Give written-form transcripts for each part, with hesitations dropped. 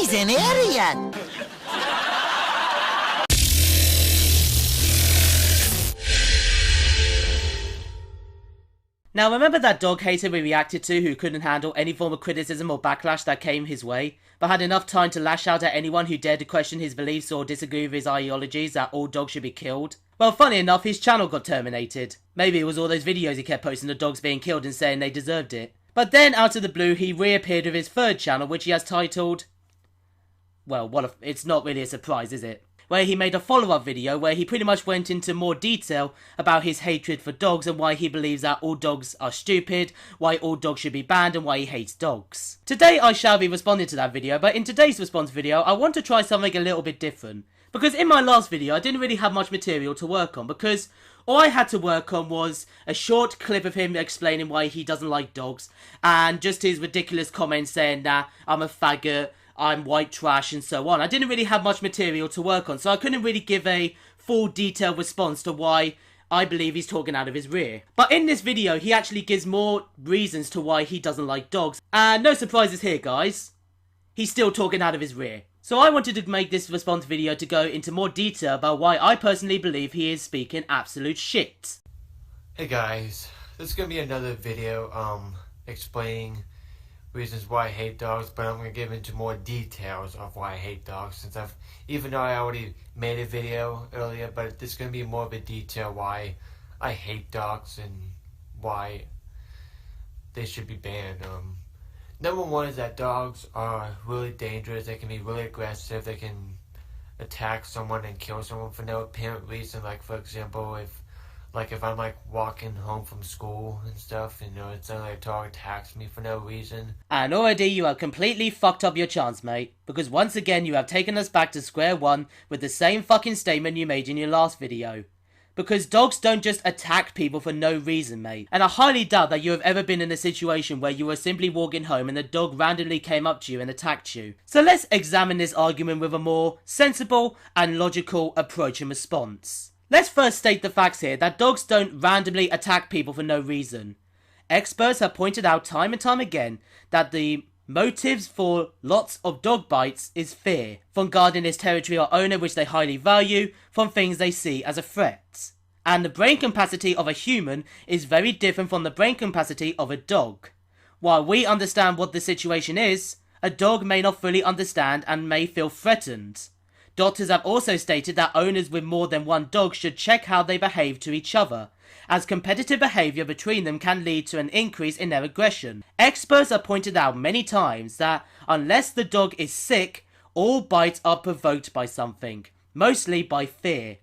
He's an idiot! Now remember that dog hater we reacted to who couldn't handle any form of criticism or backlash that came his way, but had enough time to lash out at anyone who dared to question his beliefs or disagree with his ideologies that all dogs should be killed? Well, funny enough, his channel got terminated. Maybe it was all those videos he kept posting of dogs being killed and saying they deserved it. But then, out of the blue, he reappeared with his third channel, which he has titled... Well, it's not really a surprise, is it? Where he made a follow-up video where he pretty much went into more detail about his hatred for dogs and why he believes that all dogs are stupid, why all dogs should be banned, and why he hates dogs. Today I shall be responding to that video, but in today's response video I want to try something a little bit different. Because in my last video I didn't really have much material to work on, because all I had to work on was a short clip of him explaining why he doesn't like dogs, and just his ridiculous comments saying that I'm a faggot, I'm white trash, and so on. I didn't really have much material to work on, so I couldn't really give a full detailed response to why I believe he's talking out of his rear. But in this video, he actually gives more reasons to why he doesn't like dogs. And no surprises here, guys. He's still talking out of his rear. So I wanted to make this response video to go into more detail about why I personally believe he is speaking absolute shit. Hey guys, this is gonna be another video, explaining reasons why I hate dogs, but I'm going to give into more details of why I hate dogs, since even though I already made a video earlier, but this is going to be more of a detail why I hate dogs and why they should be banned. Number one is that dogs are really dangerous. They can be really aggressive. They can attack someone and kill someone for no apparent reason. Like, for example, if I'm walking home from school and stuff, and suddenly a dog attacks me for no reason. And already you have completely fucked up your chance, mate. Because once again you have taken us back to square one with the same fucking statement you made in your last video. Because dogs don't just attack people for no reason, mate. And I highly doubt that you have ever been in a situation where you were simply walking home and the dog randomly came up to you and attacked you. So let's examine this argument with a more sensible and logical approach and response. Let's first state the facts here that dogs don't randomly attack people for no reason. Experts have pointed out time and time again that the motives for lots of dog bites is fear, from guarding its territory or owner which they highly value, from things they see as a threat. And the brain capacity of a human is very different from the brain capacity of a dog. While we understand what the situation is, a dog may not fully understand and may feel threatened. Doctors have also stated that owners with more than one dog should check how they behave to each other, as competitive behaviour between them can lead to an increase in their aggression. Experts have pointed out many times that unless the dog is sick, all bites are provoked by something, mostly by fear.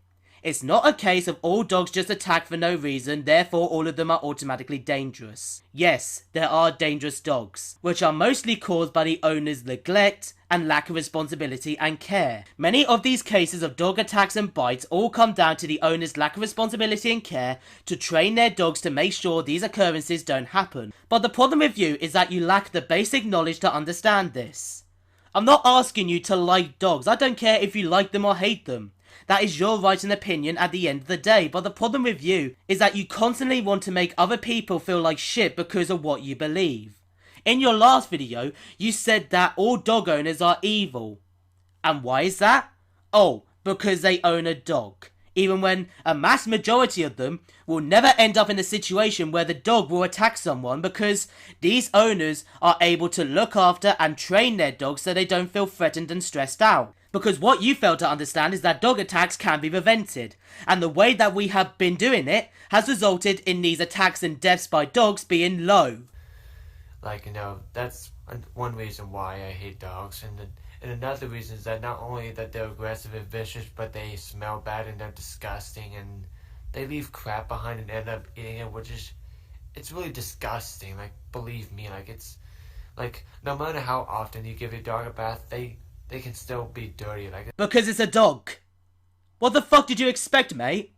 It's not a case of all dogs just attack for no reason, therefore all of them are automatically dangerous. Yes, there are dangerous dogs, which are mostly caused by the owner's neglect and lack of responsibility and care. Many of these cases of dog attacks and bites all come down to the owner's lack of responsibility and care to train their dogs to make sure these occurrences don't happen. But the problem with you is that you lack the basic knowledge to understand this. I'm not asking you to like dogs. I don't care if you like them or hate them. That is your right and opinion at the end of the day, but the problem with you is that you constantly want to make other people feel like shit because of what you believe. In your last video, you said that all dog owners are evil. And why is that? Oh, because they own a dog. Even when a mass majority of them will never end up in a situation where the dog will attack someone, because these owners are able to look after and train their dogs so they don't feel threatened and stressed out. Because what you fail to understand is that dog attacks can be prevented, and the way that we have been doing it has resulted in these attacks and deaths by dogs being low. That's one reason why I hate dogs, and another reason is that not only that they're aggressive and vicious, but they smell bad and they're disgusting, and they leave crap behind and end up eating it, it's really disgusting. Believe me, no matter how often you give your dog a bath, they can still be dirty. Because it's a dog. What the fuck did you expect, mate?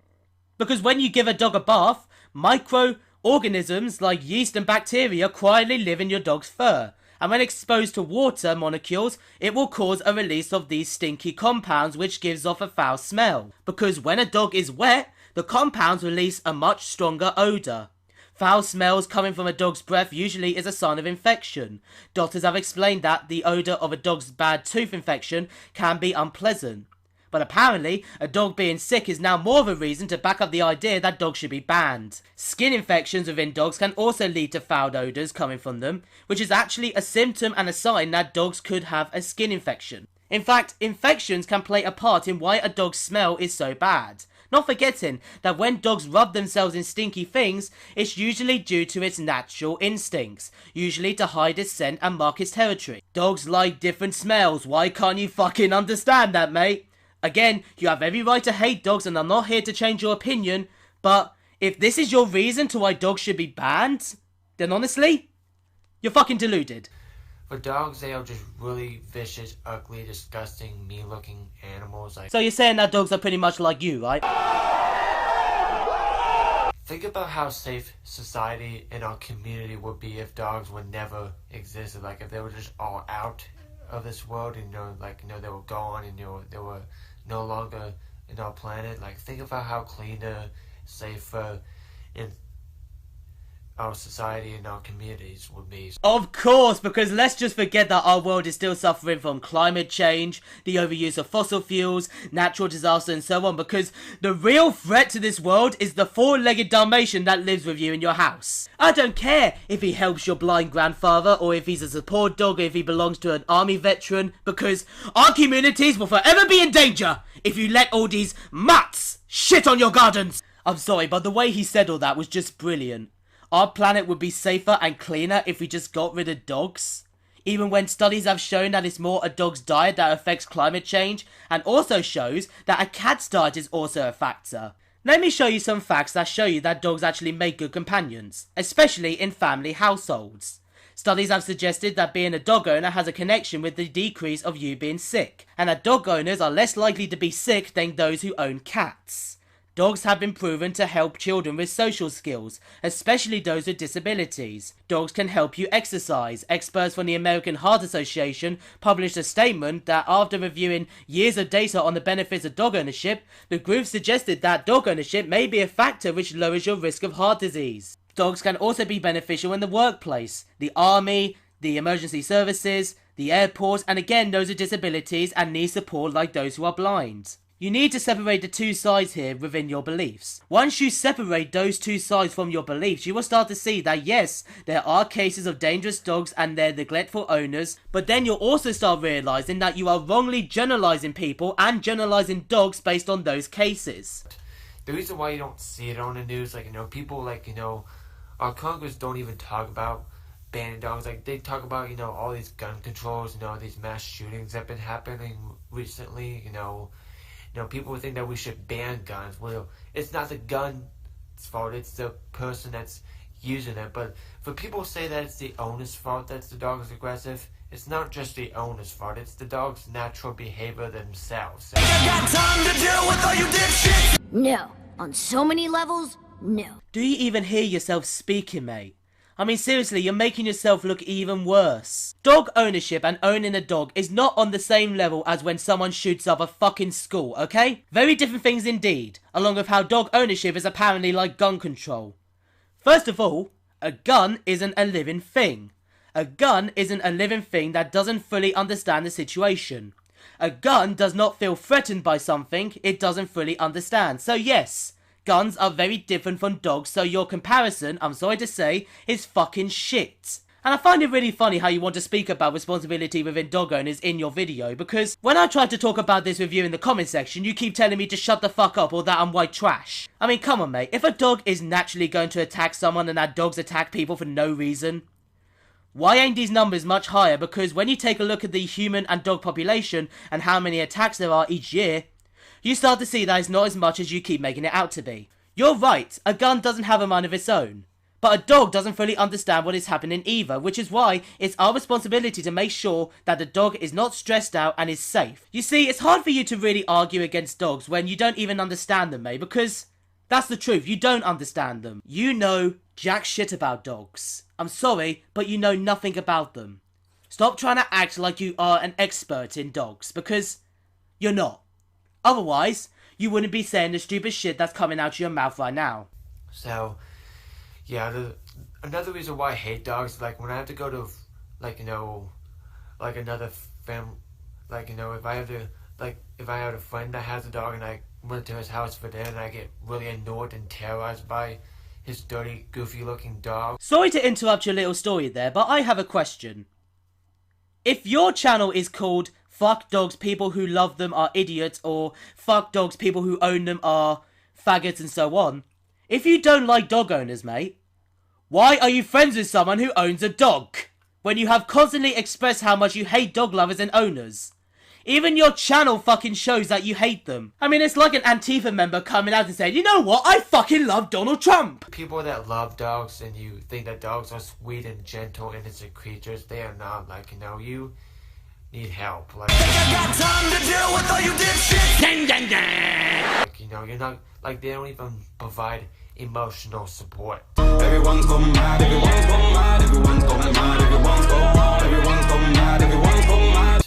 Because when you give a dog a bath, microorganisms like yeast and bacteria quietly live in your dog's fur. And when exposed to water molecules, it will cause a release of these stinky compounds which gives off a foul smell. Because when a dog is wet, the compounds release a much stronger odour. Foul smells coming from a dog's breath usually is a sign of infection. Doctors have explained that the odour of a dog's bad tooth infection can be unpleasant. But apparently, a dog being sick is now more of a reason to back up the idea that dogs should be banned. Skin infections within dogs can also lead to foul odours coming from them, which is actually a symptom and a sign that dogs could have a skin infection. In fact, infections can play a part in why a dog's smell is so bad. Not forgetting that when dogs rub themselves in stinky things, it's usually due to its natural instincts, usually to hide its scent and mark its territory. Dogs like different smells, why can't you fucking understand that, mate? Again, you have every right to hate dogs and I'm not here to change your opinion, but if this is your reason to why dogs should be banned, then honestly, you're fucking deluded. For dogs, they are just really vicious, ugly, disgusting, mean-looking animals. So you're saying that dogs are pretty much like you, right? Think about how safe society and our community would be if dogs would never existed. Like if they were just all out of this world, and they were gone, and they were no longer in our planet. Like think about how cleaner, safer, and our society and our communities would be. Of course, because let's just forget that our world is still suffering from climate change, the overuse of fossil fuels, natural disaster and so on, because the real threat to this world is the four-legged Dalmatian that lives with you in your house. I don't care if he helps your blind grandfather, or if he's a support dog, or if he belongs to an army veteran, because our communities will forever be in danger if you let all these mutts shit on your gardens. I'm sorry, but the way he said all that was just brilliant. Our planet would be safer and cleaner if we just got rid of dogs. Even when studies have shown that it's more a dog's diet that affects climate change, and also shows that a cat's diet is also a factor. Let me show you some facts that show you that dogs actually make good companions, especially in family households. Studies have suggested that being a dog owner has a connection with the decrease of you being sick, and that dog owners are less likely to be sick than those who own cats. Dogs have been proven to help children with social skills, especially those with disabilities. Dogs can help you exercise. Experts from the American Heart Association published a statement that after reviewing years of data on the benefits of dog ownership, the group suggested that dog ownership may be a factor which lowers your risk of heart disease. Dogs can also be beneficial in the workplace, the army, the emergency services, the airport, and again those with disabilities and need support like those who are blind. You need to separate the two sides here within your beliefs. Once you separate those two sides from your beliefs, you will start to see that yes, there are cases of dangerous dogs and their neglectful owners, but then you'll also start realising that you are wrongly generalising people and generalising dogs based on those cases. The reason why you don't see it on the news, people our Congress don't even talk about banning dogs. Like they talk about, all these gun controls, these mass shootings that have been happening recently, people would think that we should ban guns. Well, it's not the gun's fault, it's the person that's using it. But for people to say that it's the owner's fault that the dog is aggressive, it's not just the owner's fault, it's the dog's natural behavior themselves. No. On so many levels, no. Do you even hear yourself speaking, mate? I mean, seriously, you're making yourself look even worse. Dog ownership and owning a dog is not on the same level as when someone shoots up a fucking school, okay? Very different things indeed, along with how dog ownership is apparently like gun control. First of all, a gun isn't a living thing. A gun isn't a living thing that doesn't fully understand the situation. A gun does not feel threatened by something it doesn't fully understand. So yes, guns are very different from dogs, so your comparison, I'm sorry to say, is fucking shit. And I find it really funny how you want to speak about responsibility within dog owners in your video, because when I try to talk about this with you in the comment section, you keep telling me to shut the fuck up or that I'm white trash. I mean, come on mate, if a dog is naturally going to attack someone and that dogs attack people for no reason, why ain't these numbers much higher? Because when you take a look at the human and dog population and how many attacks there are each year, you start to see that it's not as much as you keep making it out to be. You're right, a gun doesn't have a mind of its own. But a dog doesn't fully understand what is happening either, which is why it's our responsibility to make sure that the dog is not stressed out and is safe. You see, it's hard for you to really argue against dogs when you don't even understand them, mate, because that's the truth, you don't understand them. You know jack shit about dogs. I'm sorry, but you know nothing about them. Stop trying to act like you are an expert in dogs, because you're not. Otherwise, you wouldn't be saying the stupid shit that's coming out of your mouth right now. So, Yeah, another reason why I hate dogs, like when I have to go to, like, like another like, if I have to, like, if I have a friend that has a dog and I went to his house for dinner and I get really annoyed and terrorized by his dirty, goofy looking dog. Sorry to interrupt your little story there, but I have a question. If your channel is called Fuck Dogs, People Who Love Them Are Idiots, or Fuck Dogs, People Who Own Them Are Faggots, and so on, if you don't like dog owners, mate, why are you friends with someone who owns a dog? When you have constantly expressed how much you hate dog lovers and owners. Even your channel fucking shows that you hate them. I mean, it's like an Antifa member coming out and saying, you know what, I fucking love Donald Trump. People that love dogs and you think that dogs are sweet and gentle, innocent creatures, they are not. Like, you need help. Like, I got time to deal with all you dipshits. Dang, dang, dang. Like, you're not, like, they don't even provide emotional support. Everyone's gone mad, everyone's gone mad, everyone's gone mad, everyone's gone mad, everyone's gone mad, everyone's gone mad.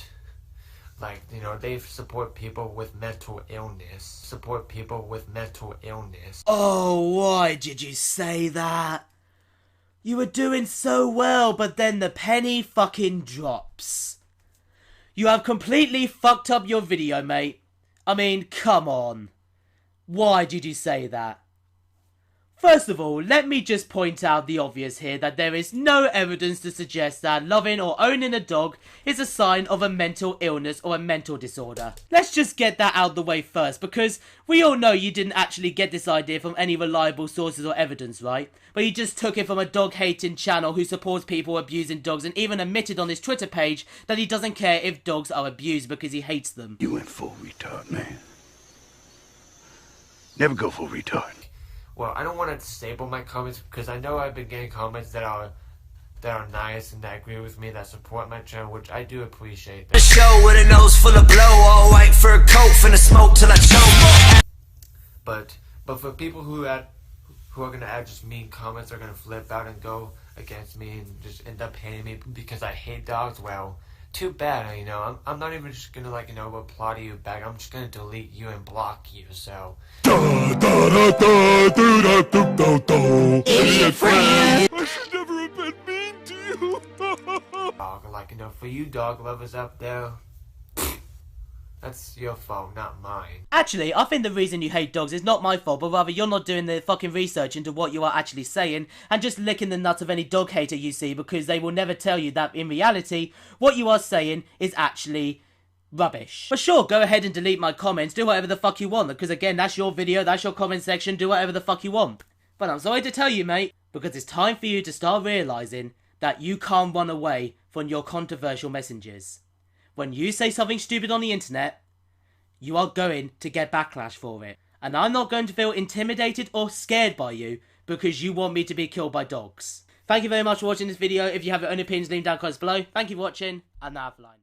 Like, they support people with mental illness. Support people with mental illness. Oh, why did you say that? You were doing so well, but then the penny fucking drops. You have completely fucked up your video, mate. I mean, come on. Why did you say that? First of all, let me just point out the obvious here, that there is no evidence to suggest that loving or owning a dog is a sign of a mental illness or a mental disorder. Let's just get that out the way first, because we all know you didn't actually get this idea from any reliable sources or evidence, right? But you just took it from a dog-hating channel who supports people abusing dogs, and even admitted on his Twitter page that he doesn't care if dogs are abused because he hates them. You went full retard, man. Never go full retard. Well, I don't want to disable my comments because I know I've been getting comments that are nice and that agree with me, that support my channel, which I do appreciate. The show with a nose full of blow, all white fur coat, finna smoke till I choke. But for people who are gonna add just mean comments, are gonna flip out and go against me and just end up hating me because I hate dogs, well, too bad. I'm not even just gonna reply to you back. I'm just gonna delete you and block you. So. Idiot friend. I should never have been mean to you. For you dog lovers out there, that's your fault, not mine. Actually, I think the reason you hate dogs is not my fault, but rather you're not doing the fucking research into what you are actually saying and just licking the nuts of any dog hater you see, because they will never tell you that in reality, what you are saying is actually rubbish. But sure, go ahead and delete my comments, do whatever the fuck you want, because again, that's your video, that's your comment section, do whatever the fuck you want. But I'm sorry to tell you, mate, because it's time for you to start realising that you can't run away from your controversial messages. When you say something stupid on the internet, you are going to get backlash for it. And I'm not going to feel intimidated or scared by you because you want me to be killed by dogs. Thank you very much for watching this video. If you have your own opinions, leave down in the comments below. Thank you for watching, and now have a line.